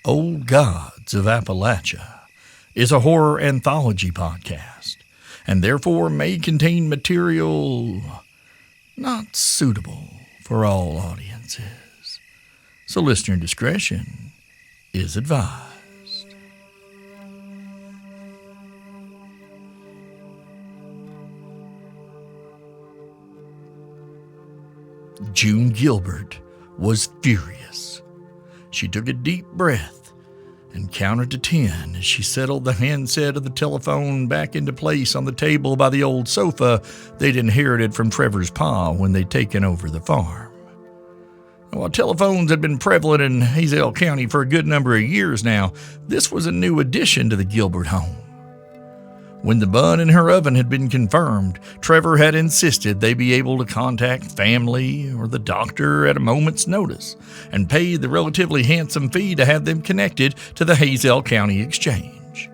Old Gods of Appalachia is a horror anthology podcast, and therefore may contain material not suitable for all audiences. So listener discretion is advised. June Gilbert was furious. She took a deep breath and counted to 10 as she settled the handset of the telephone back into place on the table by the old sofa they'd inherited from Trevor's pa when they'd taken over the farm. While telephones had been prevalent in Hazell County for a good number of years now, this was a new addition to the Gilbert home. When the bun in her oven had been confirmed, Trevor had insisted they be able to contact family or the doctor at a moment's notice and pay the relatively handsome fee to have them connected to the Hazell County Exchange.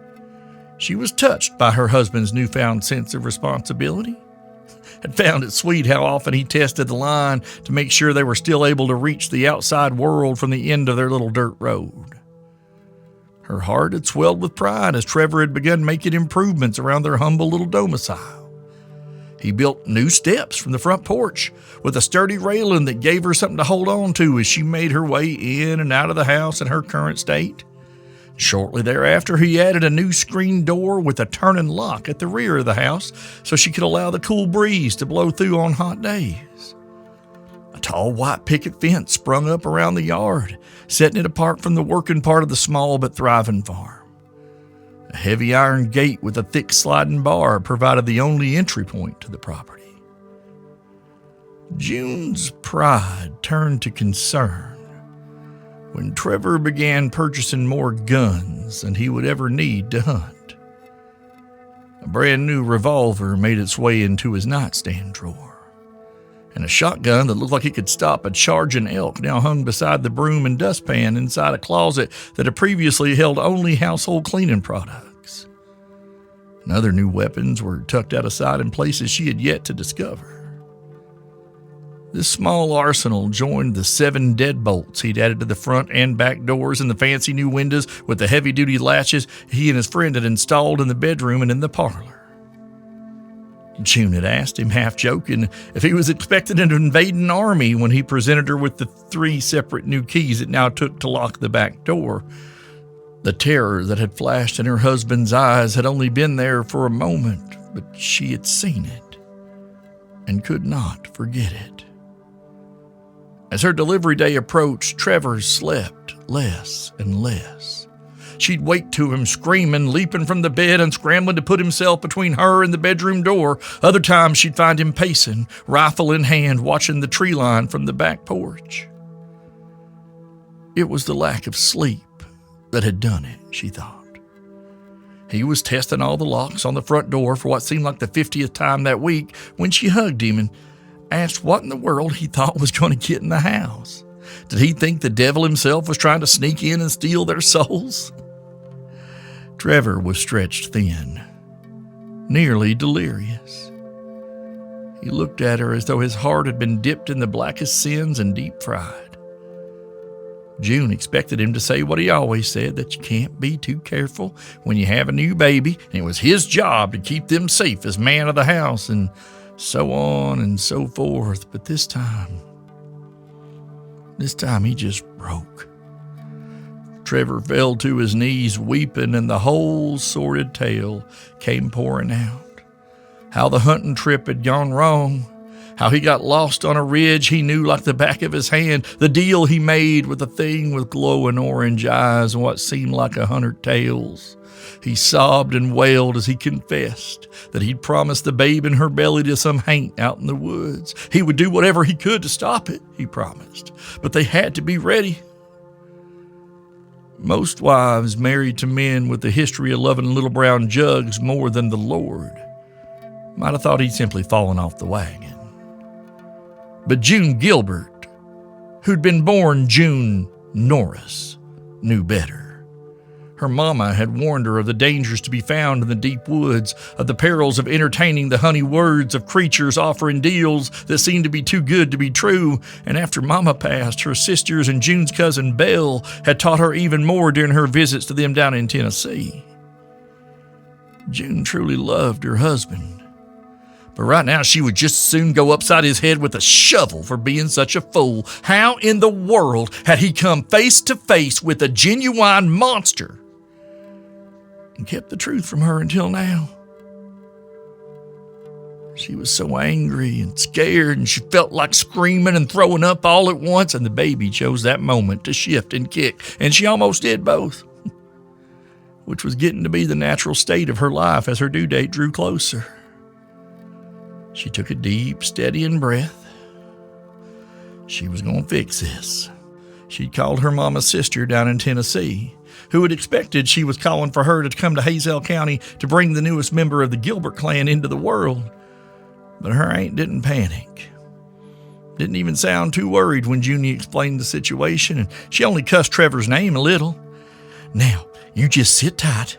She was touched by her husband's newfound sense of responsibility. Had found it sweet how often he tested the line to make sure they were still able to reach the outside world from the end of their little dirt road. Her heart had swelled with pride as Trevor had begun making improvements around their humble little domicile. He built new steps from the front porch with a sturdy railing that gave her something to hold on to as she made her way in and out of the house in her current state. Shortly thereafter, he added a new screen door with a turning lock at the rear of the house so she could allow the cool breeze to blow through on hot days. A tall white picket fence sprung up around the yard, setting it apart from the working part of the small but thriving farm. A heavy iron gate with a thick sliding bar provided the only entry point to the property. June's pride turned to concern when Trevor began purchasing more guns than he would ever need to hunt. A brand new revolver made its way into his nightstand drawer, and a shotgun that looked like it could stop a charging elk now hung beside the broom and dustpan inside a closet that had previously held only household cleaning products. And other new weapons were tucked out of sight in places she had yet to discover. This small arsenal joined the 7 deadbolts he'd added to the front and back doors and the fancy new windows with the heavy-duty latches he and his friend had installed in the bedroom and in the parlor. June had asked him, half joking, if he was expecting an invading army when he presented her with the 3 separate new keys it now took to lock the back door. The terror that had flashed in her husband's eyes had only been there for a moment, but she had seen it and could not forget it. As her delivery day approached, Trevor slept less and less. She'd wake to him screaming, leaping from the bed and scrambling to put himself between her and the bedroom door. Other times she'd find him pacing, rifle in hand, watching the tree line from the back porch. It was the lack of sleep that had done it, she thought. He was testing all the locks on the front door for what seemed like the 50th time that week when she hugged him and asked what in the world he thought was going to get in the house. Did he think the devil himself was trying to sneak in and steal their souls? Trevor was stretched thin, nearly delirious. He looked at her as though his heart had been dipped in the blackest sins and deep fried. June expected him to say what he always said, that you can't be too careful when you have a new baby, and it was his job to keep them safe as man of the house, and so on and so forth. But this time he just broke. Trevor fell to his knees weeping, and the whole sordid tale came pouring out. How the hunting trip had gone wrong, how he got lost on a ridge he knew like the back of his hand, the deal he made with the thing with glowing orange eyes and what seemed like 100 tails. He sobbed and wailed as he confessed that he'd promised the babe in her belly to some haint out in the woods. He would do whatever he could to stop it, he promised, but they had to be ready. Most wives married to men with the history of loving little brown jugs more than the Lord might have thought he'd simply fallen off the wagon. But June Gilbert, who'd been born June Norris, knew better. Her mama had warned her of the dangers to be found in the deep woods, of the perils of entertaining the honey words of creatures offering deals that seemed to be too good to be true. And after Mama passed, her sisters and June's cousin Belle had taught her even more during her visits to them down in Tennessee. June truly loved her husband, but right now she would just soon go upside his head with a shovel for being such a fool. How in the world had he come face to face with a genuine monster and kept the truth from her until now? She was so angry and scared, and she felt like screaming and throwing up all at once, and the baby chose that moment to shift and kick, and she almost did both, which was getting to be the natural state of her life as her due date drew closer. She took a deep, steadying breath. She was going to fix this. She'd called her mama's sister down in Tennessee, who had expected she was calling for her to come to Hazell County to bring the newest member of the Gilbert clan into the world. But her aunt didn't panic. Didn't even sound too worried when Junie explained the situation, and she only cussed Trevor's name a little. "Now, you just sit tight.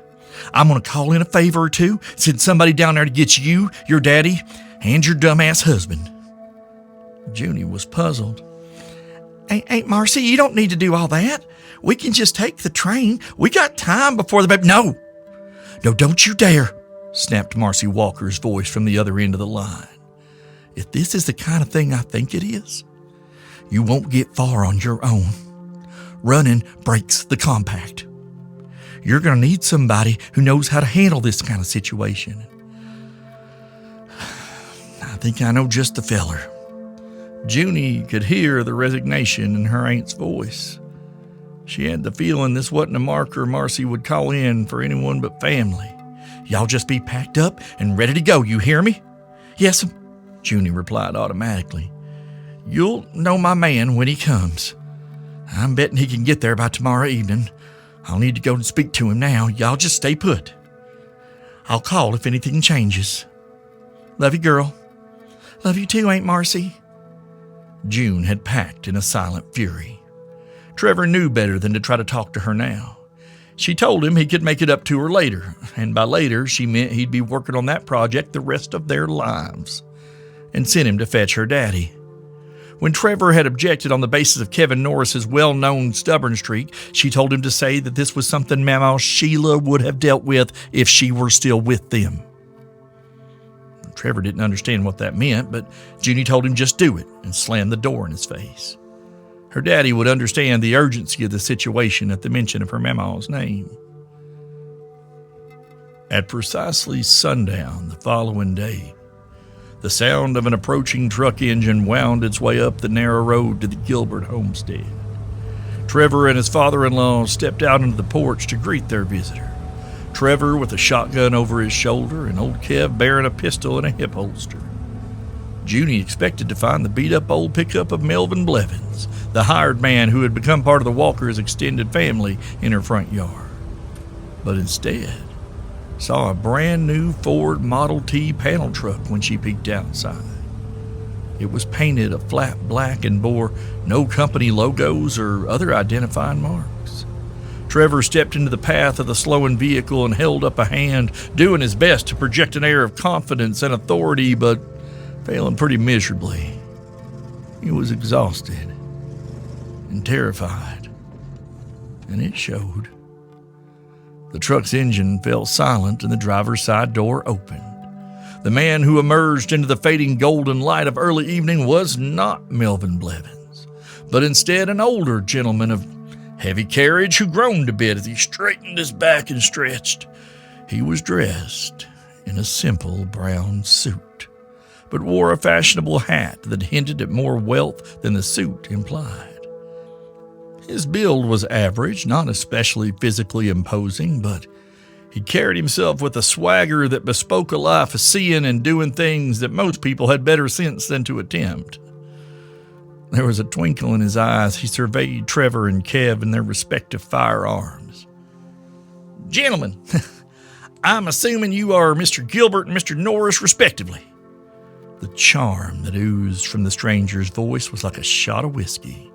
I'm going to call in a favor or two, send somebody down there to get you, your daddy, and your dumbass husband." Junie was puzzled. Aunt Marcy, you don't need to do all that. We can just take the train. We got time before the baby. No, don't you dare, snapped Marcy Walker's voice from the other end of the line. If this is the kind of thing I think it is, you won't get far on your own. Running breaks the compact. You're going to need somebody who knows how to handle this kind of situation. I think I know just the feller. Junie could hear the resignation in her aunt's voice. She had the feeling this wasn't a marker Marcy would call in for anyone but family. "Y'all just be packed up and ready to go, you hear me?" "Yes'm," Junie replied automatically. "You'll know my man when he comes. I'm betting he can get there by tomorrow evening. I'll need to go and speak to him now. Y'all just stay put. I'll call if anything changes. Love you, girl." "Love you too, Aunt Marcy." June had packed in a silent fury. Trevor knew better than to try to talk to her now. She told him he could make it up to her later, and by later she meant he'd be working on that project the rest of their lives, and sent him to fetch her daddy. When Trevor had objected on the basis of Kevin Norris's well-known stubborn streak, she told him to say that this was something Mama Sheila would have dealt with if she were still with them. Trevor didn't understand what that meant, but Junie told him just do it and slammed the door in his face. Her daddy would understand the urgency of the situation at the mention of her Mama's name. At precisely sundown the following day, the sound of an approaching truck engine wound its way up the narrow road to the Gilbert homestead. Trevor and his father-in-law stepped out into the porch to greet their visitor. Trevor with a shotgun over his shoulder and old Kev bearing a pistol in a hip holster. Junie expected to find the beat-up old pickup of Melvin Blevins, the hired man who had become part of the Walkers' extended family, in her front yard. But instead, saw a brand new Ford Model T panel truck when she peeked outside. It was painted a flat black and bore no company logos or other identifying marks. Trevor stepped into the path of the slowing vehicle and held up a hand, doing his best to project an air of confidence and authority, but failing pretty miserably. He was exhausted and terrified, and it showed. The truck's engine fell silent and the driver's side door opened. The man who emerged into the fading golden light of early evening was not Melvin Blevins, but instead an older gentleman of heavy carriage who groaned a bit as he straightened his back and stretched. He was dressed in a simple brown suit, but wore a fashionable hat that hinted at more wealth than the suit implied. His build was average, not especially physically imposing, but he carried himself with a swagger that bespoke a life of seeing and doing things that most people had better sense than to attempt. There was a twinkle in his eyes. He surveyed Trevor and Kev and their respective firearms. "Gentlemen, I'm assuming you are Mr. Gilbert and Mr. Norris, respectively." The charm that oozed from the stranger's voice was like a shot of whiskey.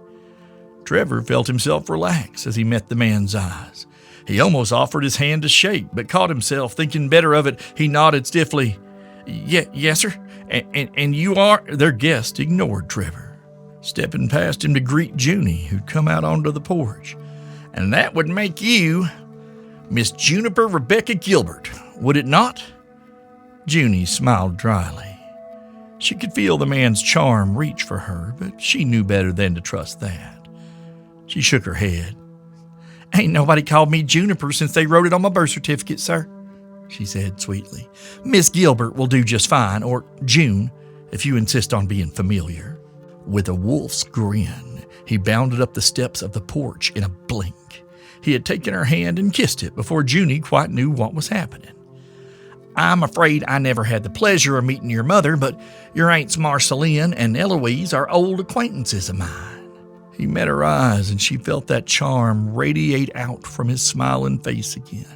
Trevor felt himself relax as he met the man's eyes. He almost offered his hand to shake, but caught himself. Thinking better of it, he nodded stiffly. Yes, sir. And you are? Their guest ignored Trevor, stepping past him to greet Junie, who'd come out onto the porch. And that would make you Miss Juniper Rebecca Gilbert, would it not? Junie smiled dryly. She could feel the man's charm reach for her, but she knew better than to trust that. She shook her head. Ain't nobody called me Juniper since they wrote it on my birth certificate, sir, she said sweetly. Miss Gilbert will do just fine, or June, if you insist on being familiar. With a wolf's grin, he bounded up the steps of the porch in a blink. He had taken her hand and kissed it before Junie quite knew what was happening. I'm afraid I never had the pleasure of meeting your mother, but your aunts Marceline and Eloise are old acquaintances of mine. He met her eyes, and she felt that charm radiate out from his smiling face again.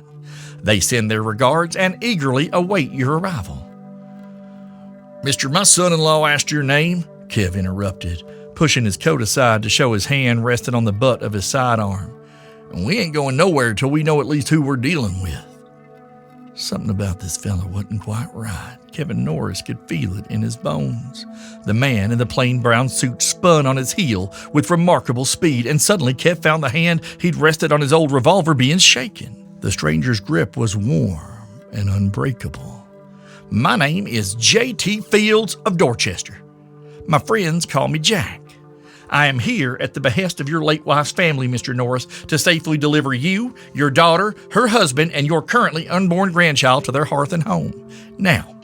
They send their regards and eagerly await your arrival. Mister, my son-in-law asked your name, Kev interrupted, pushing his coat aside to show his hand rested on the butt of his sidearm. And we ain't going nowhere till we know at least who we're dealing with. Something about this fella wasn't quite right. Kevin Norris could feel it in his bones. The man in the plain brown suit spun on his heel with remarkable speed, and suddenly Kev found the hand he'd rested on his old revolver being shaken. The stranger's grip was warm and unbreakable. My name is J.T. Fields of Dorchester. My friends call me Jack. I am here at the behest of your late wife's family, Mr. Norris, to safely deliver you, your daughter, her husband, and your currently unborn grandchild to their hearth and home. Now,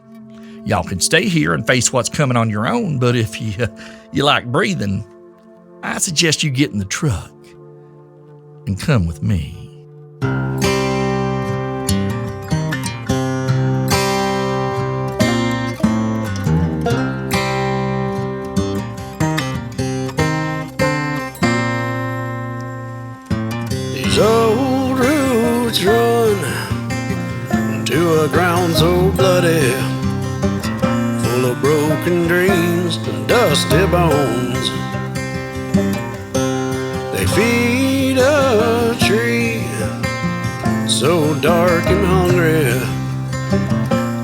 y'all can stay here and face what's coming on your own, but if you like breathing, I suggest you get in the truck and come with me. Old roots run to a ground so bloody, full of broken dreams and dusty bones. They feed a tree so dark and hungry,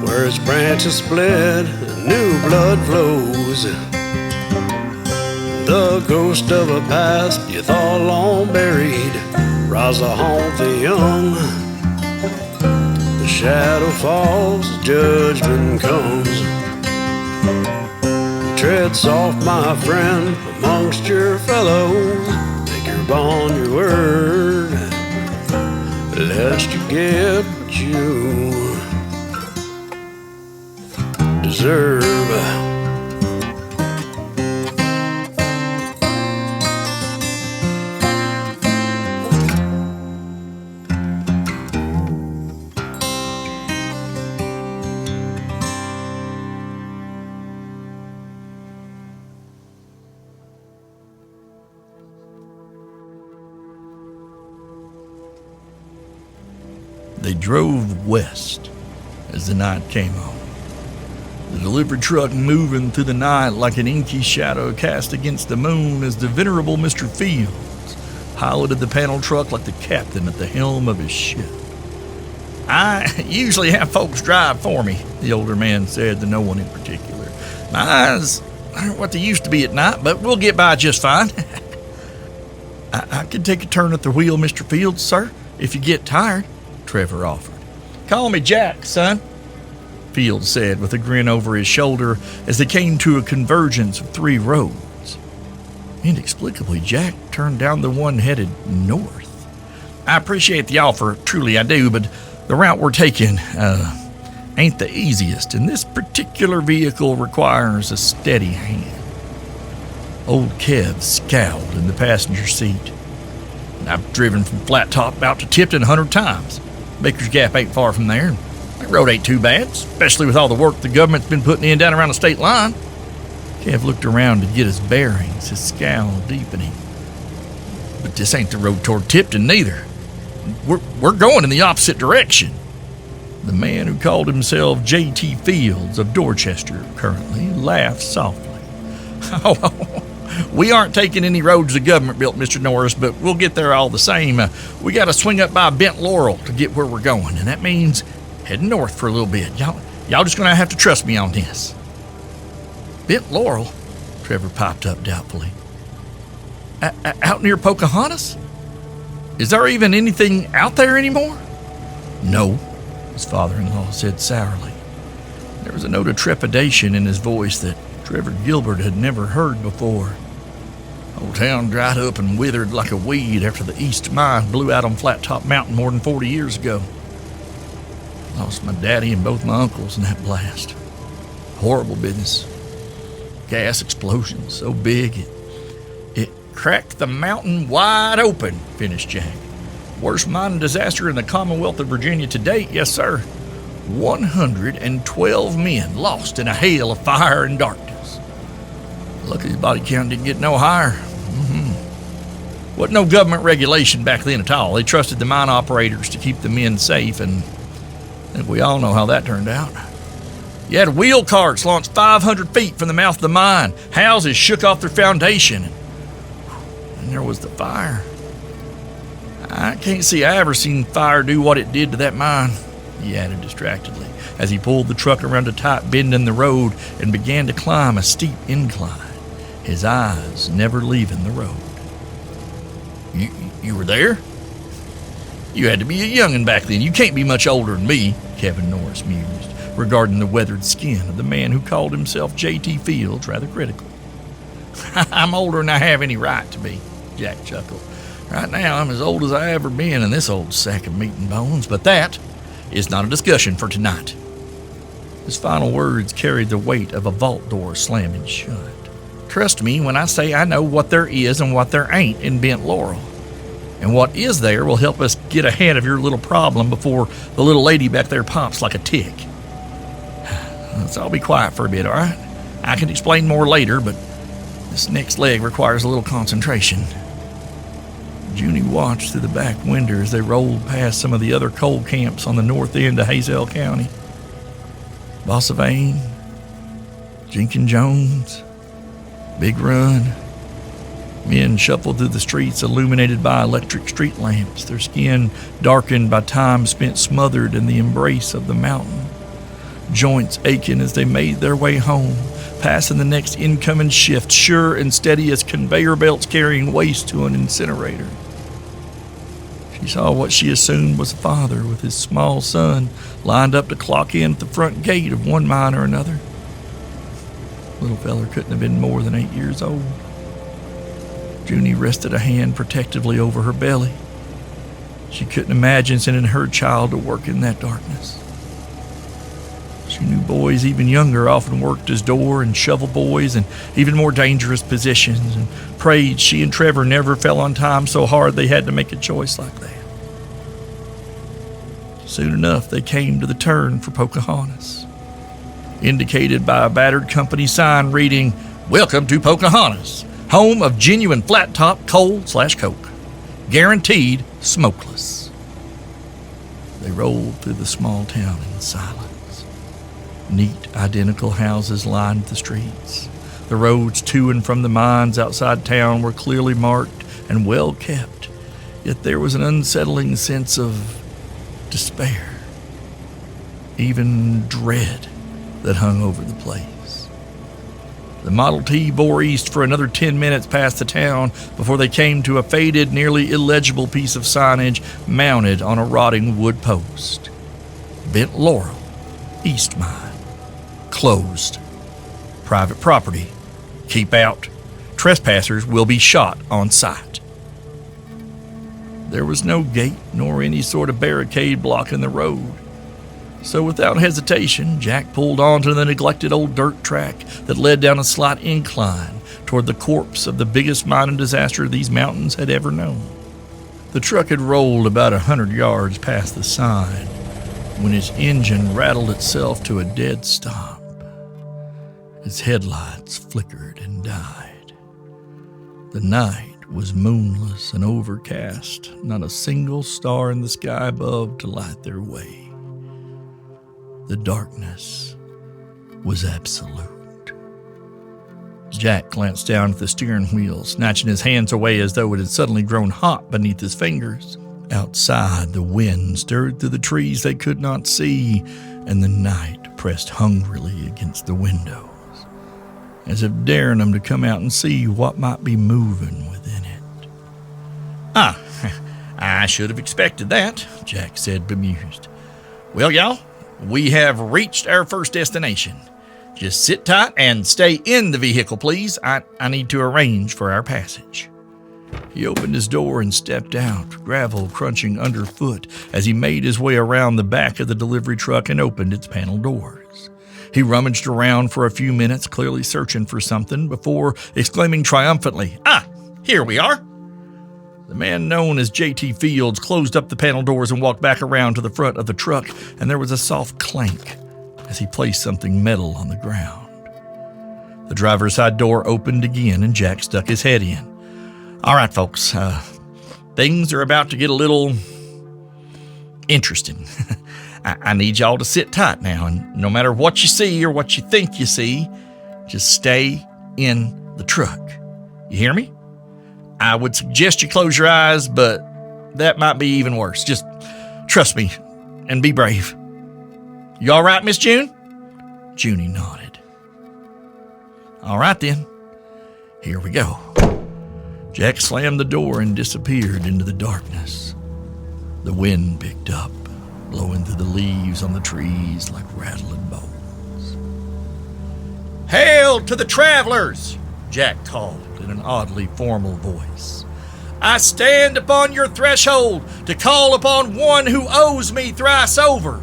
where its branches split and new blood flows. The ghost of a past you thought long buried rise to haunt the young. The shadow falls, judgment comes. Tread soft, my friend, amongst your fellows. Make your bond your word, lest you get what you deserve. They drove west as the night came on. The delivery truck moving through the night like an inky shadow cast against the moon as the venerable Mr. Fields piloted the panel truck like the captain at the helm of his ship. I usually have folks drive for me, the older man said to no one in particular. My eyes aren't what they used to be at night, but we'll get by just fine. I could take a turn at the wheel, Mr. Fields, sir, if you get tired, Trevor offered. Call me Jack, son, Fields said with a grin over his shoulder as they came to a convergence of three roads. Inexplicably, Jack turned down the one headed north. I appreciate the offer, truly I do, but the route we're taking ain't the easiest, and this particular vehicle requires a steady hand. Old Kev scowled in the passenger seat. I've driven from Flat Top out to Tipton 100 times. Baker's Gap ain't far from there. That road ain't too bad, especially with all the work the government's been putting in down around the state line. Kev looked around to get his bearings, his scowl deepening. But this ain't the road toward Tipton, neither. We're going in the opposite direction. The man who called himself J.T. Fields of Dorchester currently laughed softly. Oh, We aren't taking any roads the government built, Mr. Norris, but we'll get there all the same. We got to swing up by Bent Laurel to get where we're going, and that means heading north for a little bit. Y'all just going to have to trust me on this. Bent Laurel? Trevor piped up doubtfully. Out near Pocahontas? Is there even anything out there anymore? No, his father-in-law said sourly. There was a note of trepidation in his voice that Trevor Gilbert had never heard before. Old town dried up and withered like a weed after the East Mine blew out on Flat Top Mountain more than 40 years ago. Lost my daddy and both my uncles in that blast. Horrible business. Gas explosion so big it cracked the mountain wide open, finished Jack. Worst mining disaster in the Commonwealth of Virginia to date, yes sir. 112 men lost in a hail of fire and darkness. Lucky his body count didn't get no higher. Wasn't no government regulation back then at all. They trusted the mine operators to keep the men safe, and I think we all know how that turned out. You had wheel carts launched 500 feet from the mouth of the mine. Houses shook off their foundation. And there was the fire. I can't say I ever seen fire do what it did to that mine, he added distractedly, as he pulled the truck around a tight bend in the road and began to climb a steep incline, his eyes never leaving the road. You were there? You had to be a young'un back then. You can't be much older than me, Kevin Norris mused, regarding the weathered skin of the man who called himself J.T. Fields rather critically. I'm older than I have any right to be, Jack chuckled. Right now, I'm as old as I ever been in this old sack of meat and bones, but that is not a discussion for tonight. His final words carried the weight of a vault door slamming shut. Trust me when I say I know what there is and what there ain't in Bent Laurel. And what is there will help us get ahead of your little problem before the little lady back there pops like a tick. Let's all be quiet for a bit, all right? I can explain more later, but this next leg requires a little concentration. Junie watched through the back window as they rolled past some of the other coal camps on the north end of Hazell County. Bossavane, Jenkins Jones, Big Run. Men shuffled through the streets illuminated by electric street lamps, their skin darkened by time spent smothered in the embrace of the mountain. Joints aching as they made their way home, passing the next incoming shift, sure and steady as conveyor belts carrying waste to an incinerator. She saw what she assumed was a father with his small son lined up to clock in at the front gate of one mine or another. Little feller couldn't have been more than 8 years old. Junie rested a hand protectively over her belly. She couldn't imagine sending her child to work in that darkness. She knew boys even younger often worked as door and shovel boys in even more dangerous positions, and prayed she and Trevor never fell on time so hard they had to make a choice like that. Soon enough, they came to the turn for Pocahontas, indicated by a battered company sign reading, "Welcome to Pocahontas, home of genuine flat-top coal/coke. Guaranteed smokeless." They rolled through the small town in silence. Neat, identical houses lined the streets. The roads to and from the mines outside town were clearly marked and well kept, yet there was an unsettling sense of despair, even dread, that hung over the place. The Model T bore east for another 10 minutes past the town before they came to a faded, nearly illegible piece of signage mounted on a rotting wood post. Bent Laurel, East Mine. Closed. Private property. Keep out. Trespassers will be shot on sight. There was no gate nor any sort of barricade blocking the road. So without hesitation, Jack pulled onto the neglected old dirt track that led down a slight incline toward the corpse of the biggest mining disaster these mountains had ever known. The truck had rolled about 100 yards past the sign when its engine rattled itself to a dead stop. Its headlights flickered and died. The night was moonless and overcast, not a single star in the sky above to light their way. The darkness was absolute. Jack glanced down at the steering wheel, snatching his hands away as though it had suddenly grown hot beneath his fingers. Outside, the wind stirred through the trees they could not see, and the night pressed hungrily against the windows, as if daring them to come out and see what might be moving within it. "Ah, I should have expected that," Jack said, bemused. "Well, y'all, we have reached our first destination. Just sit tight and stay in the vehicle, please. I need to arrange for our passage." He opened his door and stepped out, gravel crunching underfoot as he made his way around the back of the delivery truck and opened its panel doors. He rummaged around for a few minutes, clearly searching for something, before exclaiming triumphantly, "Ah, here we are!" The man known as J.T. Fields closed up the panel doors and walked back around to the front of the truck, and there was a soft clank as he placed something metal on the ground. The driver's side door opened again, and Jack stuck his head in. "All right, folks, things are about to get a little interesting. I need y'all to sit tight now, and no matter what you see or what you think you see, just stay in the truck. You hear me? I would suggest you close your eyes, but that might be even worse. Just trust me and be brave. You all right, Miss June?" Junie nodded. "All right, then. Here we go." Jack slammed the door and disappeared into the darkness. The wind picked up, blowing through the leaves on the trees like rattling bones. "Hail to the travelers!" Jack called in an oddly formal voice. "I stand upon your threshold to call upon one who owes me thrice over.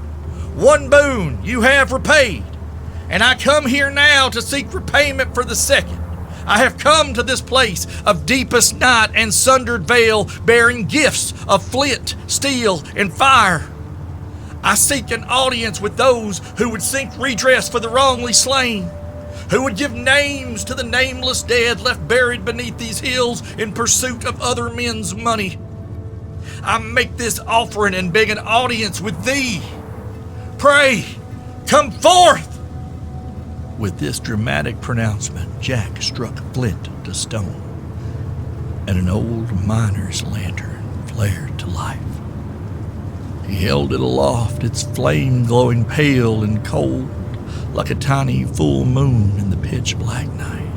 One boon you have repaid, and I come here now to seek repayment for the second. I have come to this place of deepest night and sundered veil, bearing gifts of flint, steel, and fire. I seek an audience with those who would seek redress for the wrongly slain, who would give names to the nameless dead left buried beneath these hills in pursuit of other men's money. I make this offering and beg an audience with thee. Pray, come forth!" With this dramatic pronouncement, Jack struck flint to stone, and an old miner's lantern flared to life. He held it aloft, its flame glowing pale and cold, like a tiny full moon in the pitch-black night.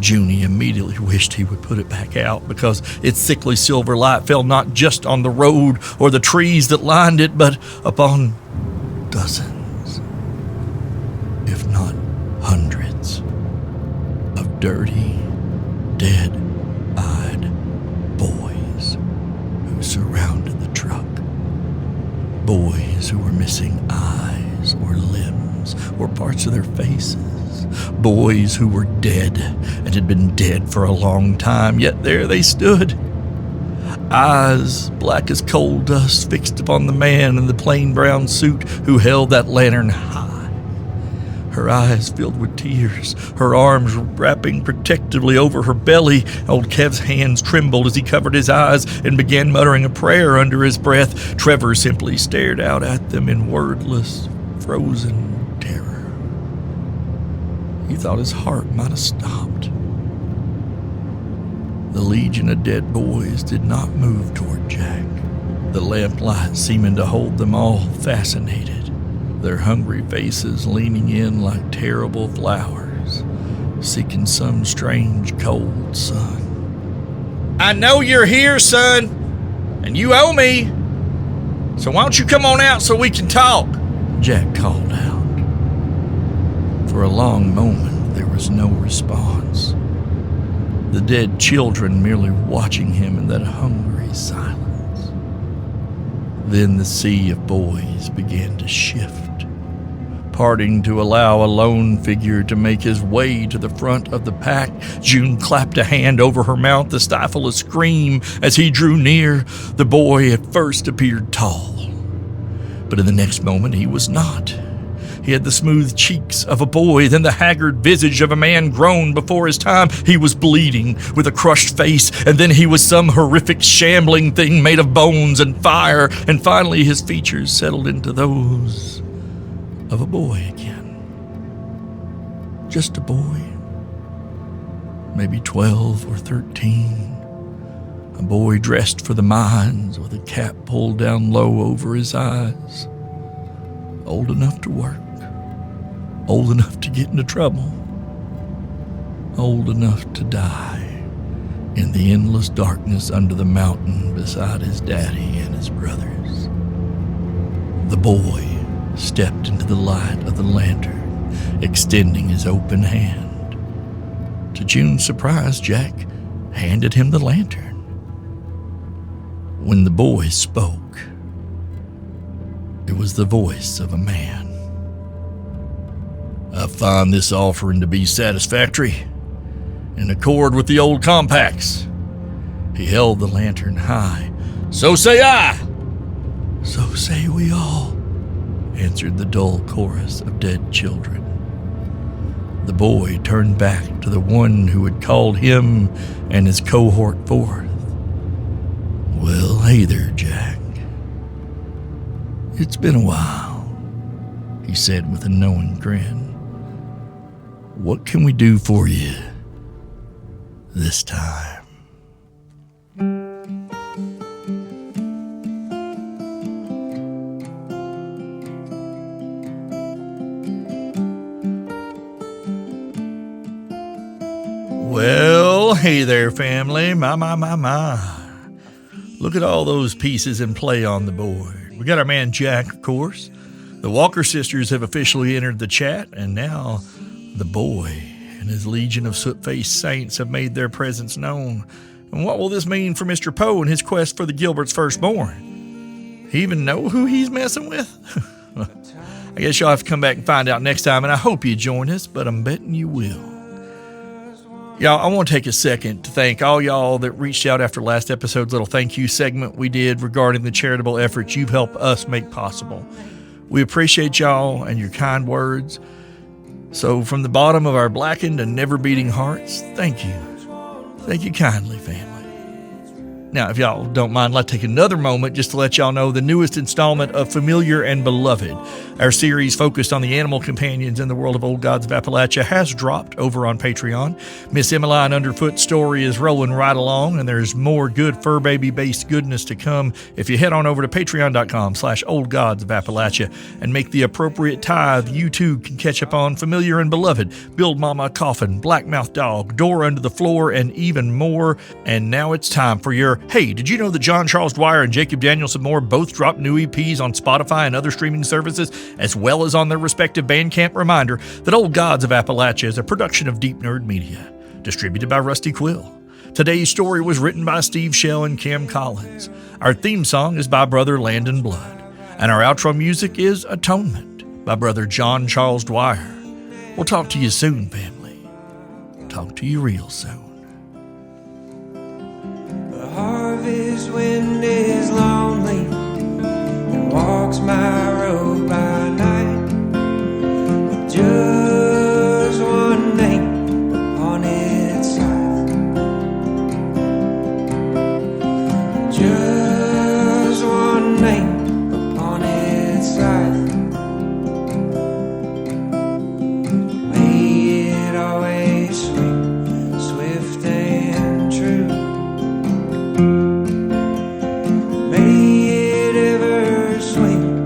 Junie immediately wished he would put it back out, because its sickly silver light fell not just on the road or the trees that lined it, but upon dozens, if not hundreds, of dirty, dead-eyed boys who surrounded the truck. Boys who were missing eyes or limbs or parts of their faces. Boys who were dead and had been dead for a long time, yet there they stood. Eyes black as coal dust fixed upon the man in the plain brown suit who held that lantern high. Her eyes filled with tears, her arms wrapping protectively over her belly. Old Kev's hands trembled as he covered his eyes and began muttering a prayer under his breath. Trevor simply stared out at them in wordless, frozen terror. He thought his heart might have stopped. The legion of dead boys did not move toward Jack, the lamplight seeming to hold them all fascinated, their hungry faces leaning in like terrible flowers, seeking some strange cold sun. "I know you're here, son, and you owe me, so why don't you come on out so we can talk?" Jack called out. For a long moment, there was no response. The dead children merely watching him in that hungry silence. Then the sea of boys began to shift, parting to allow a lone figure to make his way to the front of the pack. June clapped a hand over her mouth to stifle a scream as he drew near. The boy at first appeared tall, but in the next moment he was not. He had the smooth cheeks of a boy, then the haggard visage of a man grown before his time. He was bleeding, with a crushed face, and then he was some horrific shambling thing made of bones and fire, and finally his features settled into those of a boy again. Just a boy, maybe 12 or 13. A boy dressed for the mines with a cap pulled down low over his eyes. Old enough to work. Old enough to get into trouble. Old enough to die in the endless darkness under the mountain beside his daddy and his brothers. The boy stepped into the light of the lantern, extending his open hand. To June's surprise, Jack handed him the lantern. When the boy spoke, it was the voice of a man. I find this offering to be satisfactory, in accord with the old compacts. He held the lantern high. So say I! So say we all, answered the dull chorus of dead children. The boy turned back to the one who had called him and his cohort forth. Well, hey there, Jack. It's been a while, he said with a knowing grin. What can we do for you this time? Well, hey there, family. My. Look at all those pieces in play on the board. We got our man Jack, of course. The Walker sisters have officially entered the chat, and now the boy and his legion of soot-faced saints have made their presence known. And what will this mean for Mr. Poe and his quest for the Gilbert's firstborn? He even know who he's messing with? I guess you'll have to come back and find out next time, and I hope you join us, but I'm betting you will. Y'all, I want to take a second to thank all y'all that reached out after last episode's little thank you segment we did regarding the charitable efforts you've helped us make possible. We appreciate y'all and your kind words. So from the bottom of our blackened and never-beating hearts, thank you. Thank you kindly, family. Now, if y'all don't mind, let's take another moment just to let y'all know the newest installment of Familiar and Beloved, our series focused on the animal companions in the world of Old Gods of Appalachia, has dropped over on Patreon. Miss Emmeline Underfoot's story is rolling right along, and there's more good fur baby-based goodness to come if you head on over to patreon.com/Old Gods of Appalachia and make the appropriate tithe. You too can catch up on Familiar and Beloved, Build Mama Coffin, Blackmouth Dog, Door Under the Floor, and even more. And now it's time for your Hey, did you know that John Charles Dwyer and Jacob Danielson Moore both dropped new EPs on Spotify and other streaming services, as well as on their respective Bandcamp? Reminder that Old Gods of Appalachia is a production of Deep Nerd Media, distributed by Rusty Quill. Today's story was written by Steve Shell and Cam Collins. Our theme song is by Brother Landon Blood, and our outro music is Atonement by Brother John Charles Dwyer. We'll talk to you soon, family. Talk to you real soon. Harvest wind is lonely and walks my road by night with just one name upon its side. Just one name upon its side. May it always swing swift and true. May it ever swing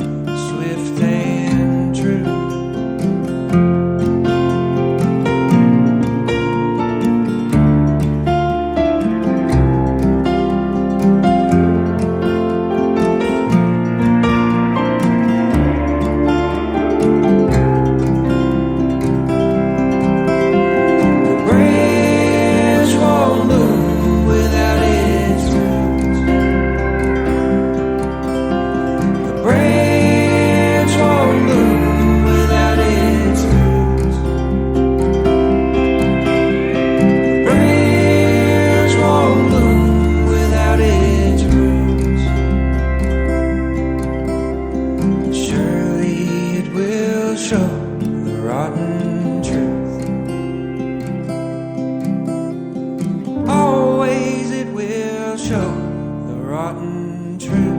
swift and true. The branch won't bloom without its roots. The branch won't bloom without its roots. The branch won't bloom without its roots. Surely it will show the rotten truth. Always it will show the rotten truth.